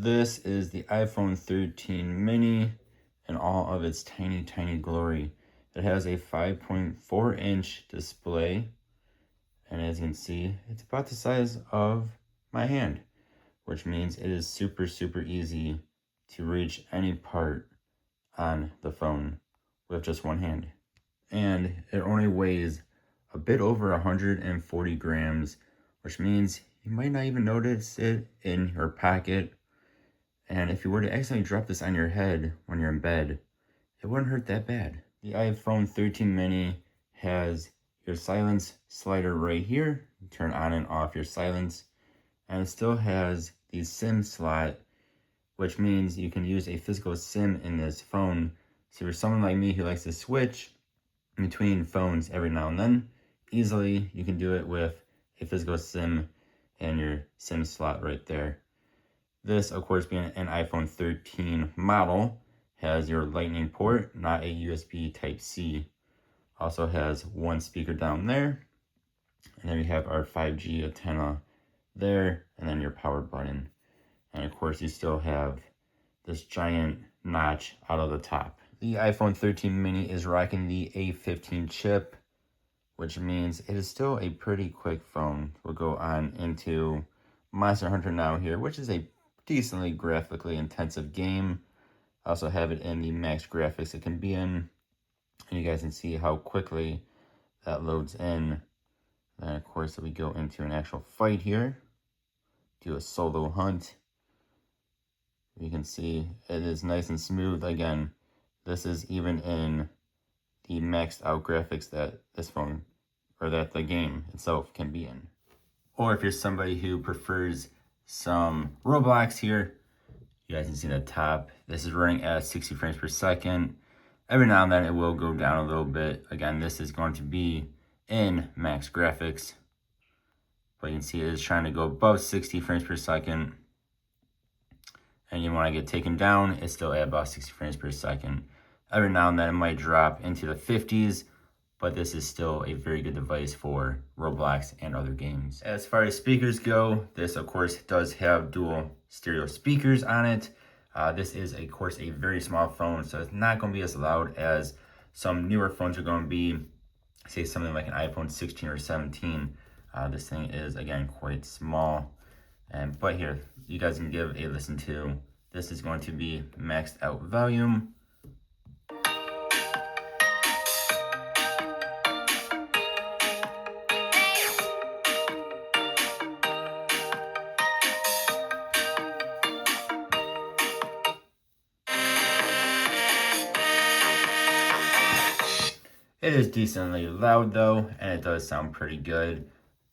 This is the iPhone 13 mini in all of its tiny, tiny glory. It has a 5.4-inch display, and as you can see, it's about the size of my hand, which means it is super, super easy to reach any part on the phone with just one hand. And it only weighs a bit over 140 grams, which means you might not even notice it in your pocket. And if you were to accidentally drop this on your head when you're in bed, it wouldn't hurt that bad. The iPhone 13 mini has your silence slider right here. You turn on and off your silence. And it still has the SIM slot, which means you can use a physical SIM in this phone. So for someone like me who likes to switch between phones every now and then, easily you can do it with a physical SIM and your SIM slot right there. This, of course, being an iPhone 13 model, has your Lightning port, not a USB Type-C. Also has one speaker down there. And then we have our 5G antenna there, and then your power button. And of course, you still have this giant notch out of the top. The iPhone 13 mini is rocking the A15 chip, which means it is still a pretty quick phone. We'll go on into Monster Hunter now here, which is a decently graphically intensive game. I also have it in the max graphics it can be in, and you guys can see how quickly that loads in. Then of course we go into an actual fight here, do a solo hunt. You can see it is nice and smooth. Again, this is even in the maxed out graphics that this phone, or that the game itself can be in. Or if you're somebody who prefers some Roblox here, you guys can see the top. This is running at 60 frames per second. Every now and then it will go down a little bit. Again, this is going to be in max graphics, but you can see it is trying to go above 60 frames per second. And even when I get taken down, it's still at about 60 frames per second. Every now and then it might drop into the 50s, but this is still a very good device for Roblox and other games. As far as speakers go, this of course does have dual stereo speakers on it. This is of course a very small phone, so it's not going to be as loud as some newer phones are going to be, say something like an iPhone 16 or 17. This thing is again quite small. But here, you guys can give a listen to. This is going to be maxed out volume. It is decently loud though, and it does sound pretty good.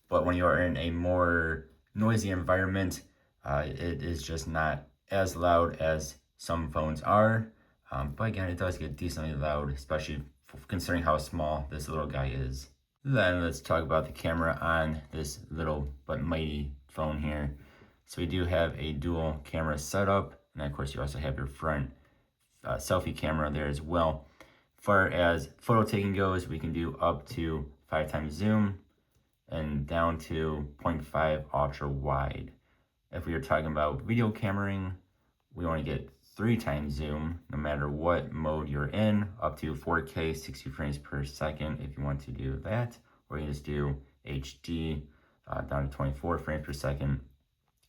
But when you are in a more noisy environment, it is just not as loud as some phones are. But again, it does get decently loud, especially considering how small this little guy is. Then let's talk about the camera on this little but mighty phone here. So we do have a dual camera setup, and of course you also have your front selfie camera there as well. As far as photo taking goes, we can do up to 5x zoom and down to 0.5 ultra wide. If we are talking about video cameraing, we want to get 3x zoom no matter what mode you're in, up to 4K 60 frames per second if you want to do that, or you just do HD down to 24 frames per second.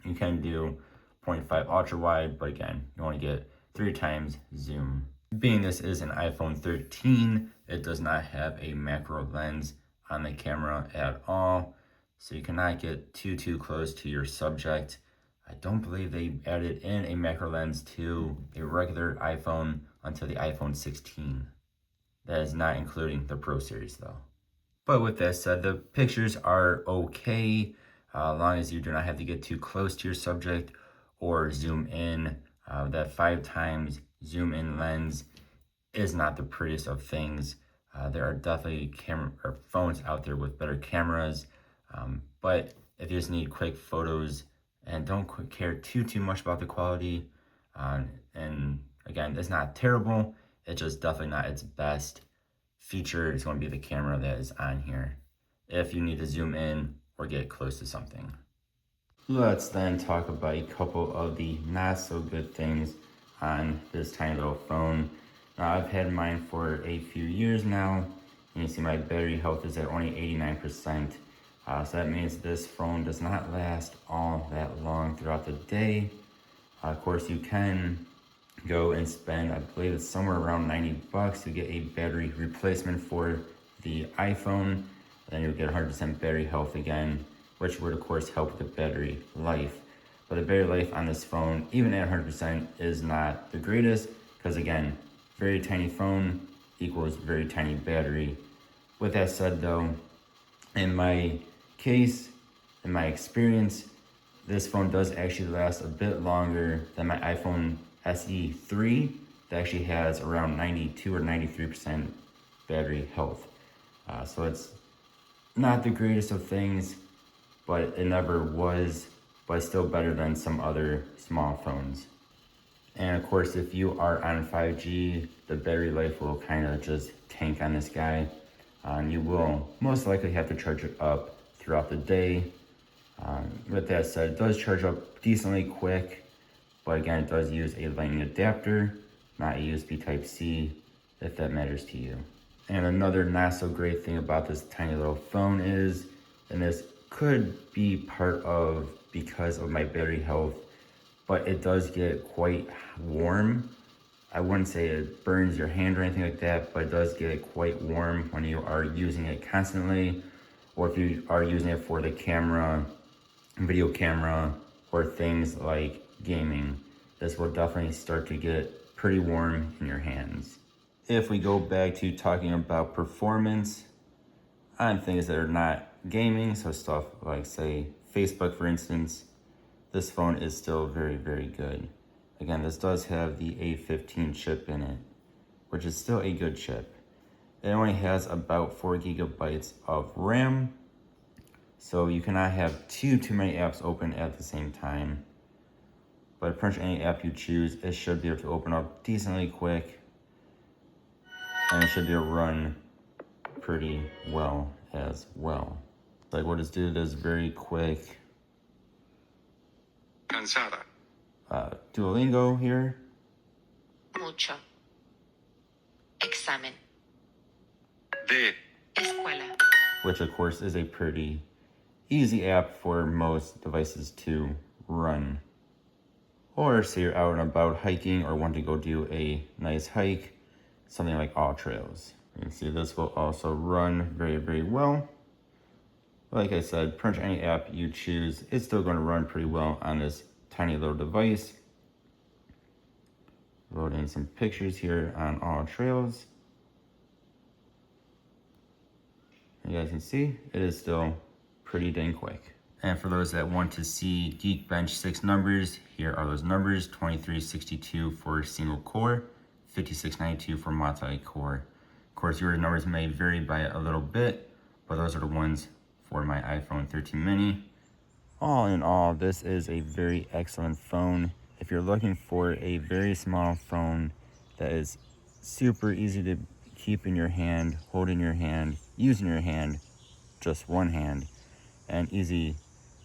You can do 0.5 ultra wide, but again, you want to get 3x zoom. Being this is an iPhone 13, it does not have a macro lens on the camera at all, so you cannot get too close to your subject. I don't believe they added in a macro lens to a regular iPhone until the iPhone 16. That is not including the Pro series though. But with that said, the pictures are okay, as long as you do not have to get too close to your subject or zoom in. That 5x zoom in lens is not the prettiest of things. There are definitely phones out there with better cameras, but if you just need quick photos and don't care too much about the quality, and again, it's not terrible, it's just definitely not its best feature. Is going to be the camera that is on here if you need to zoom in or get close to something. Let's then talk about a couple of the not so good things on this tiny little phone. Now, I've had mine for a few years now, and you see my battery health is at only 89%. So that means this phone does not last all that long throughout the day. Of course, you can go and spend, I believe it's somewhere around 90 bucks to get a battery replacement for the iPhone. Then you'll get 100% battery health again, which would of course help the battery life. But the battery life on this phone, even at 100%, is not the greatest, because again, very tiny phone equals very tiny battery. With that said though, in my case, in my experience, this phone does actually last a bit longer than my iPhone SE 3 that actually has around 92 or 93% battery health. So it's not the greatest of things, but it never was, but still better than some other small phones. And of course, if you are on 5G, the battery life will kind of just tank on this guy. And you will most likely have to charge it up throughout the day. With that said, it does charge up decently quick, but again, it does use a lightning adapter, not a USB Type-C, if that matters to you. And another not so great thing about this tiny little phone is, and this could be part of because of my battery health, but it does get quite warm. I wouldn't say it burns your hand or anything like that, but it does get quite warm when you are using it constantly, or if you are using it for the camera, video camera, or things like gaming. This will definitely start to get pretty warm in your hands. If we go back to talking about performance on things that are not gaming, so stuff like say Facebook for instance, this phone is still very, very good. Again, this does have the A15 chip in it, which is still a good chip. It only has about 4 gigabytes of RAM, so you cannot have too many apps open at the same time. But pretty much any app you choose, it should be able to open up decently quick, and it should be able to run pretty well as well. Like what it's doing is very quick. Cansada. Duolingo here. Mucho. Examen. De. Escuela. Which of course is a pretty easy app for most devices to run. Or say you're out and about hiking or want to go do a nice hike, something like All Trails. You can see this will also run very, very well. Like I said, pretty much any app you choose, it's still going to run pretty well on this tiny little device. Load in some pictures here on All Trails. You guys can see, it is still pretty dang quick. And for those that want to see Geekbench 6 numbers, here are those numbers: 2362 for single core, 5692 for multi-core. Of course, your numbers may vary by a little bit, but those are the ones for my iPhone 13 mini. All in all, this is a very excellent phone. If you're looking for a very small phone that is super easy to keep in your hand, hold in your hand, use in your hand, just one hand, and easy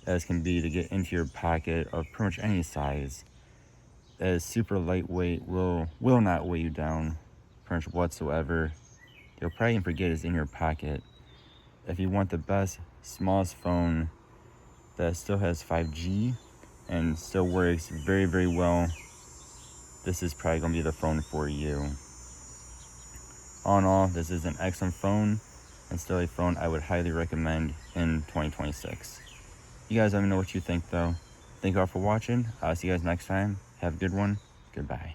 as can be to get into your pocket of pretty much any size, that is super lightweight, will not weigh you down pretty much whatsoever. You'll probably even forget it's in your pocket. If you want the best, smallest phone that still has 5G and still works very, very well, this is probably going to be the phone for you. All in all, this is an excellent phone and still a phone I would highly recommend in 2026. You guys let me know what you think though. Thank you all for watching. I'll see you guys next time. Have a good one. Goodbye.